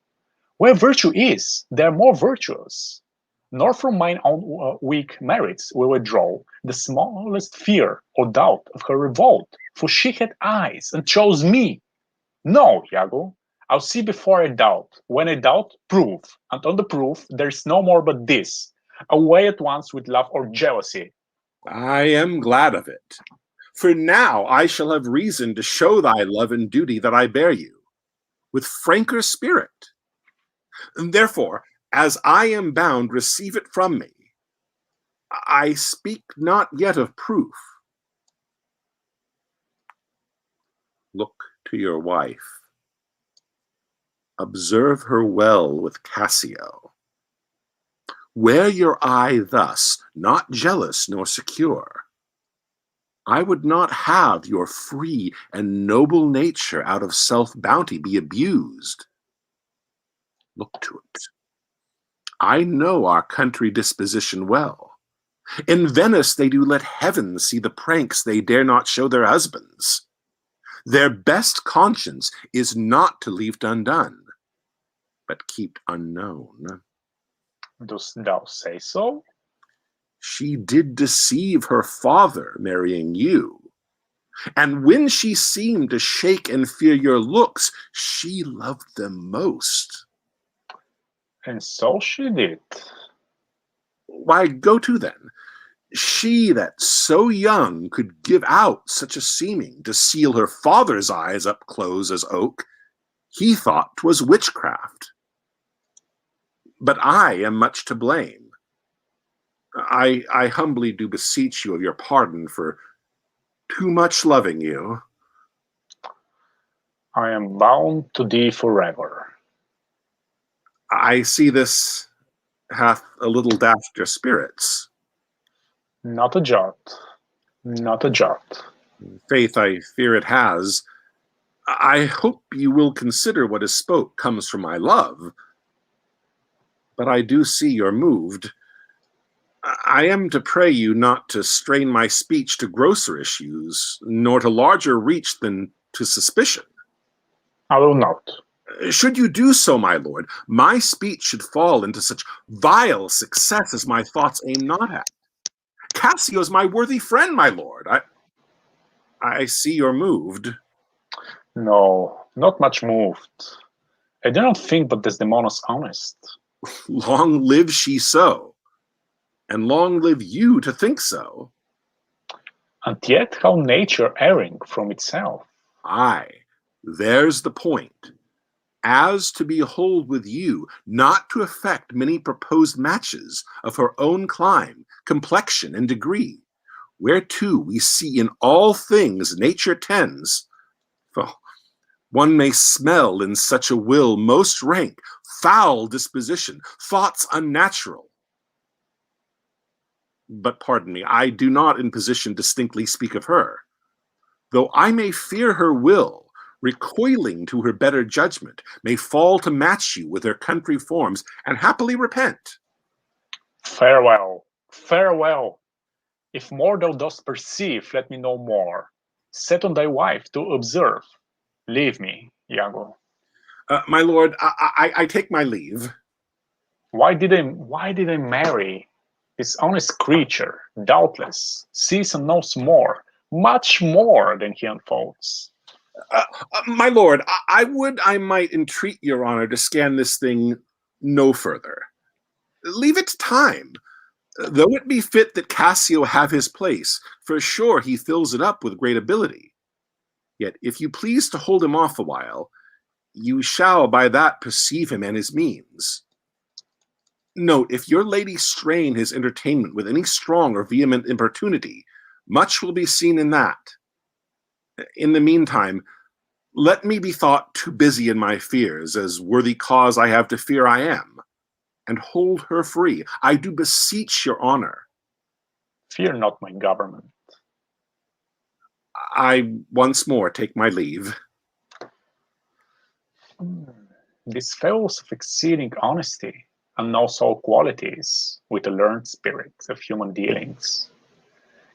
Where virtue is, there are more virtuous. Nor from mine own weak merits will I draw the smallest fear or doubt of her revolt, for she had eyes and chose me. No, Iago, I'll see before I doubt. When I doubt, prove, and on the proof there is no more but this: away at once with love or jealousy.
I am glad of it, for now I shall have reason to show thy love and duty that I bear you, with franker spirit. And therefore, as I am bound, receive it from me. I speak not yet of proof. Look to your wife. Observe her well with Cassio. Wear your eye thus, not jealous nor secure. I would not have your free and noble nature out of self-bounty be abused. Look to it. I know our country disposition well. In Venice they do let heaven see the pranks they dare not show their husbands. Their best conscience is not to leave undone, but keep unknown.
Dost thou say so?
She did deceive her father, marrying you. And when she seemed to shake and fear your looks, she loved them most.
And so she did.
Why, go to then. She that so young could give out such a seeming to seal her father's eyes up close as oak, he thought 'twas witchcraft. But I am much to blame. I humbly do beseech you of your pardon for too much loving you.
I am bound to thee forever.
I see this hath a little dashed your spirits.
Not a jot. Not a jot.
Faith, I fear it has. I hope you will consider what is spoke comes from my love. But I do see you're moved. I am to pray you not to strain my speech to grosser issues, nor to larger reach than to suspicion.
I will not.
Should you do so, my lord, my speech should fall into such vile success as my thoughts aim not at. Cassio is my worthy friend, my lord. I see you're moved.
No, not much moved. I do not think but Desdemona's honest.
Long live she so. And long live you to think so.
And yet how nature erring from itself.
Aye, there's the point. As to behold with you, not to affect many proposed matches of her own clime, complexion, and degree, whereto we see in all things nature tends. Oh, one may smell in such a will most rank, foul disposition, thoughts unnatural. But pardon me, I do not in position distinctly speak of her. Though I may fear her will, recoiling to her better judgment, may fall to match you with her country forms, and happily repent.
Farewell, farewell. If more thou dost perceive, let me know more. Set on thy wife to observe. Leave me, Iago.
My lord, I take my leave.
Why did I marry? This honest creature, doubtless, sees and knows more, much more than he unfolds.
My lord, I might entreat your honor to scan this thing no further. Leave it to time. Though it be fit that Cassio have his place, for sure he fills it up with great ability. Yet if you please to hold him off a while, you shall by that perceive him and his means. Note, if your lady strain his entertainment with any strong or vehement importunity, much will be seen in that. In the meantime, let me be thought too busy in my fears, as worthy cause I have to fear I am, and hold her free. I do beseech your honor.
Fear not my government.
I once more take my leave.
These fellows of exceeding honesty, and knows all qualities, with a learned spirit of human dealings.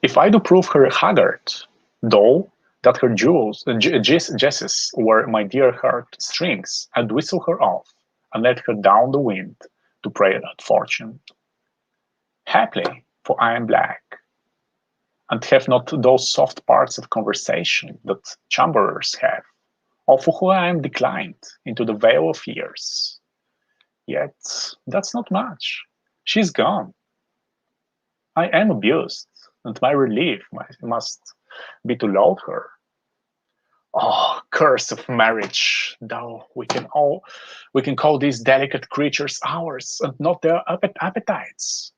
If I do prove her haggard, though that her jewels, jesses were my dear heart strings, I'd whistle her off, and let her down the wind to pray at fortune. Haply, for I am black, and have not those soft parts of conversation that chamberers have, or for whom I am declined into the vale of years. Yet that's not much. She's gone. I am abused, and my relief must be to loathe her. Oh, curse of marriage! Though we can call these delicate creatures ours, and not their appetites.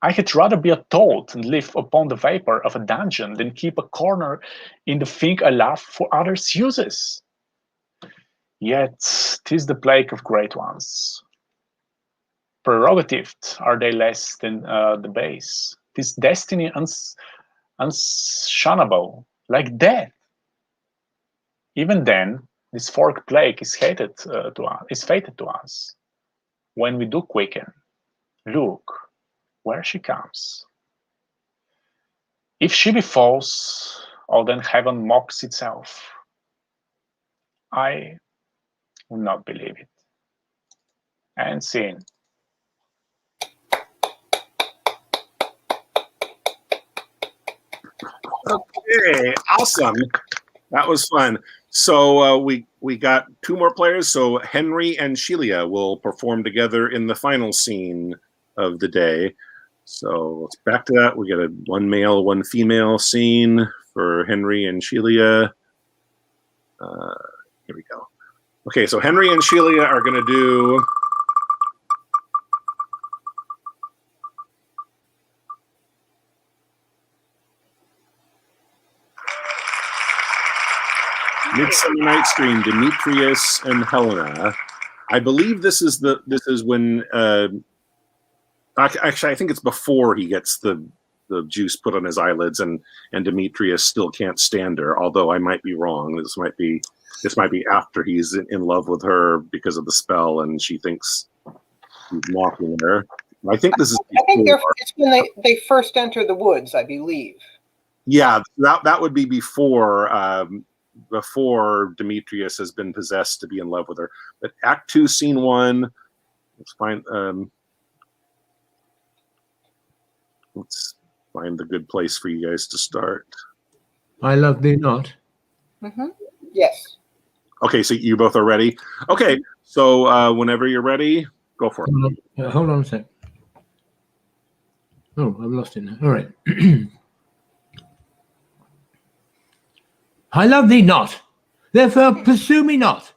I had rather be a toad and live upon the vapor of a dungeon than keep a corner in the thing I love for others' uses. Yet 'tis the plague of great ones. Prerogatived are they less than the base. 'Tis destiny unshunable, like death. Even then, this forked plague is fated to us. When we do quicken, look where she comes. If she be false, oh, then heaven mocks itself. I will not believe it. And scene.
Okay, awesome. That was fun. So we got two more players. So Henry and Shelia will perform together in the final scene of the day. So let's back to that. We got a one male, one female scene for Henry and Shelia. Here we go. Okay, so Henry and Shelia are going to do Midsummer Night's Dream, Demetrius and Helena. I believe this is when actually I think it's before he gets the juice put on his eyelids and Demetrius still can't stand her, although I might be wrong. This might be after he's in love with her because of the spell and she thinks he's mocking her. I think this is
I think it's when they first enter the woods, I believe.
Yeah, that would be before Demetrius has been possessed to be in love with her. But Act 2, Scene 1, let's find the good place for you guys to start.
I love thee not.
Mm-hmm. Yes.
Okay, so you both are ready? Okay, so whenever you're ready, go for it.
Hold on a sec. Oh, I've lost it now. All right. I love thee not, therefore pursue me not.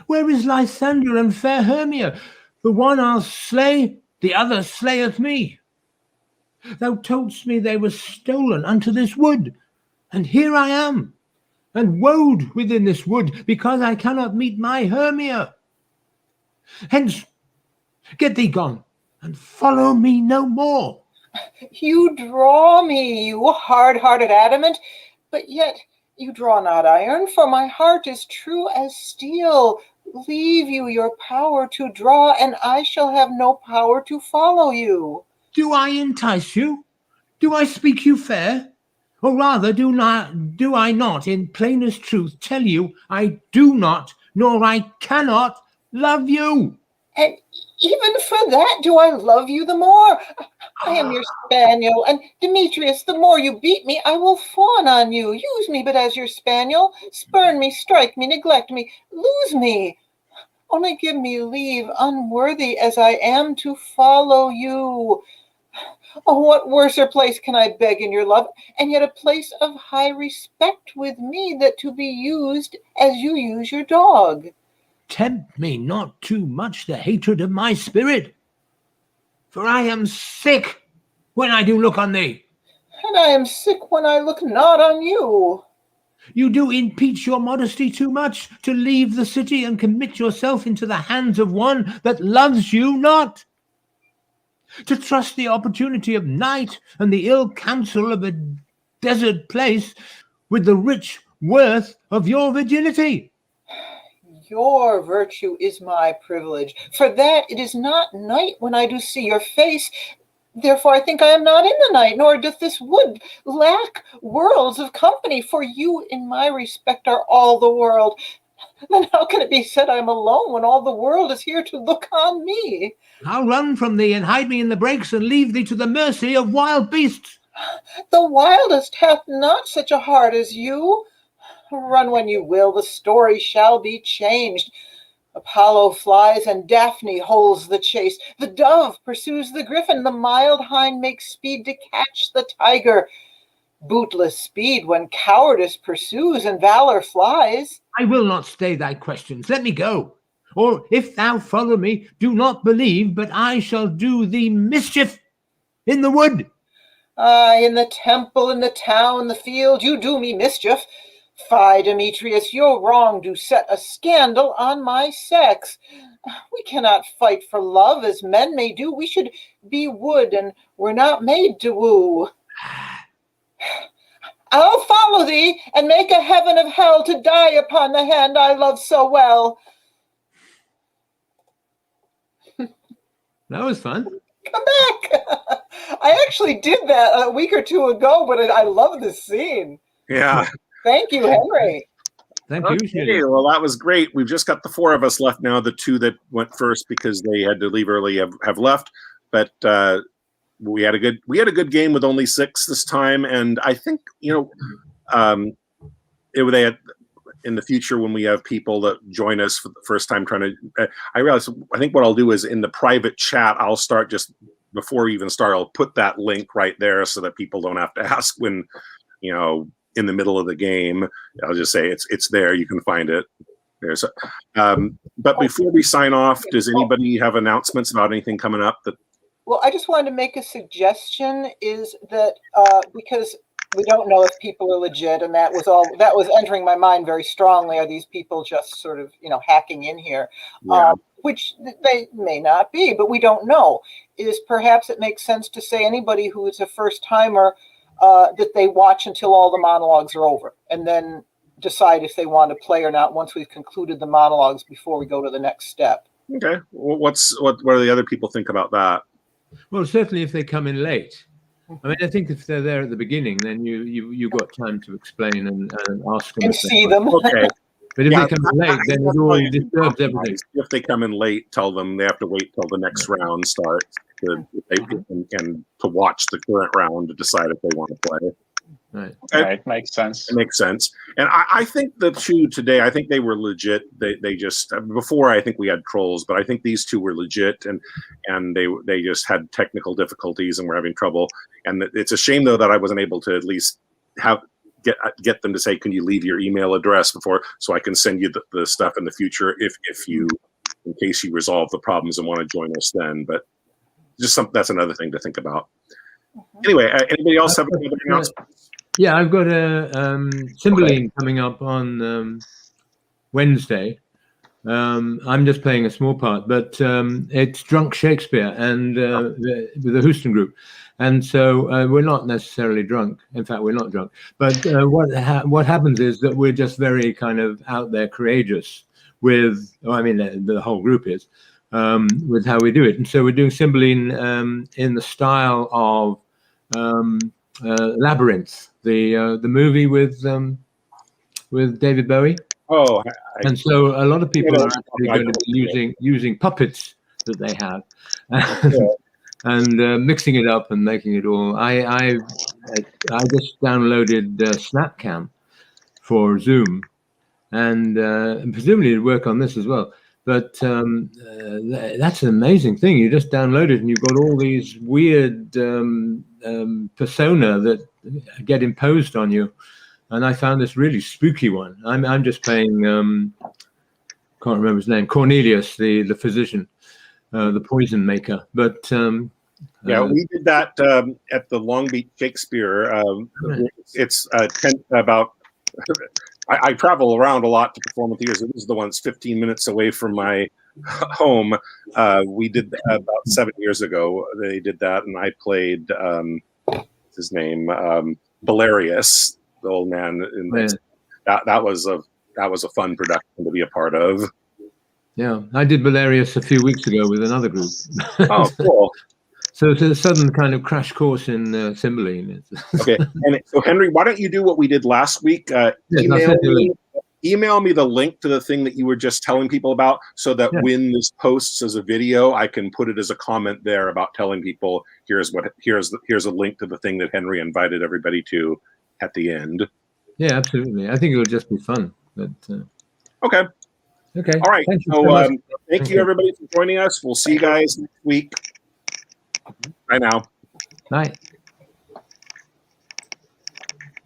Where is Lysander and fair Hermia? The one I'll slay, the other slayeth me. Thou toldst me they were stolen unto this wood, and here I am, and woed within this wood, because I cannot meet my Hermia. Hence, get thee gone, and follow me no more.
You draw me, you hard-hearted adamant, but yet you draw not iron, for my heart is true as steel. Leave you your power to draw, and I shall have no power to follow you.
Do I entice you? Do I speak you fair? Or rather, do I not, in plainest truth, tell you I do not, nor I cannot love you?
And even for that do I love you the more. I am your spaniel, and Demetrius, the more you beat me, I will fawn on you. Use me but as your spaniel. Spurn me, strike me, neglect me, lose me. Only give me leave, unworthy as I am, to follow you. Oh, what worser place can I beg in your love, and yet a place of high respect with me, that to be used as you use your dog.
Tempt me not too much the hatred of my spirit, for I am sick when I do look on thee.
And I am sick when I look not on you.
You do impeach your modesty too much to leave the city and commit yourself into the hands of one that loves you not. To trust the opportunity of night and the ill counsel of a desert place with the rich worth of your virginity.
Your virtue is my privilege. For that it is not night when I do see your face. Therefore I think I am not in the night, nor doth this wood lack worlds of company. For you in my respect are all the world. Then how can it be said I am alone when all the world is here to look on me?
I'll run from thee and hide me in the brakes and leave thee to the mercy of wild beasts.
The wildest hath not such a heart as you. Run when you will, the story shall be changed. Apollo flies and Daphne holds the chase. The dove pursues the griffin. The mild hind makes speed to catch the tiger. Bootless speed when cowardice pursues and valor flies.
I will not stay thy questions. Let me go. Or if thou follow me, do not believe, but I shall do thee mischief in the wood.
Aye, in the temple, in the town, the field, you do me mischief. Fie, Demetrius, your wrong do set a scandal on my sex. We cannot fight for love as men may do. We should be wood, and we're not made to woo. I'll follow thee, and make a heaven of hell to die upon the hand I love so well.
That was fun.
Come back. I actually did that a week or two ago, but I love this scene.
Yeah.
Thank you, Henry.
Thank you.
Okay, well, that was great. We've just got the four of us left now. The two that went first because they had to leave early have left. But we had a good game with only 6 this time, and I think they had, in the future when we have people that join us for the first time trying to. I think what I'll do is in the private chat I'll start just before we even start. I'll put that link right there so that people don't have to ask when in the middle of the game. I'll just say it's there. You can find it. There's. But before we sign off, does anybody have announcements about anything coming up?
Well, I just wanted to make a suggestion. Is that because we don't know if people are legit, and that was entering my mind very strongly. Are these people just sort of hacking in here?
Yeah.
Which they may not be, but we don't know. Is perhaps it makes sense to say anybody who is a first timer. That they watch until all the monologues are over, and then decide if they want to play or not once we've concluded the monologues before we go to the next step.
Okay. Well, what do the other people think about that?
Well, certainly if they come in late. I mean, I think if they're there at the beginning, then you got time to explain and ask them.
And see them.
Okay.
But if they come in late, then it all disturbs everything.
If they come in late, tell them they have to wait till the next round starts and to watch the current round to decide if they want to play.
Right.
Okay.
Yeah, it makes sense.
It makes sense. And I think the two today, I think they were legit. They just, before I think we had trolls, but I think these two were legit, and they just had technical difficulties and were having trouble. And it's a shame though that I wasn't able to at least get them to say, can you leave your email address before, so I can send you the stuff in the future if you, in case you resolve the problems and want to join us then. But just that's another thing to think about. Anyway, anybody else have any other announcements?
Yeah, I've got a Cymbeline coming up on Wednesday. I'm just playing a small part, but it's Drunk Shakespeare and the Houston group. And so we're not necessarily drunk. In fact, we're not drunk. But what happens is that we're just very kind of out there courageous with, the whole group is, with how we do it. And so we're doing Cymbeline in the style of Labyrinth, the movie with David Bowie.
Oh,
and so a lot of people are actually going to be using puppets that they have, and mixing it up and making it all. I just downloaded Snapcam for Zoom, and presumably it'd work on this as well. But that's an amazing thing. You just download it, and you've got all these weird persona that get imposed on you. And I found this really spooky one. I'm just playing, can't remember his name, Cornelius, the physician, the poison maker. But
yeah, we did that at the Long Beach Shakespeare. It's about. I travel around a lot to perform with theaters. This is the one that's 15 minutes away from my home. We did about 7 years ago. They did that, and I played what's his name, Valerius, the old man. And that was a fun production to be a part of.
Yeah, I did Valerius a few weeks ago with another group.
Oh, cool.
So it's a sudden kind of crash course in Cymbeline.
Okay, and so Henry, why don't you do what we did last week? Email me the link to the thing that you were just telling people about, so that when this posts as a video, I can put it as a comment there about telling people here's a link to the thing that Henry invited everybody to at the end.
Yeah, absolutely. I think it'll just be fun. But
okay. All right. Thank you everybody for joining us. We'll see you guys next week. Bye now.
Bye.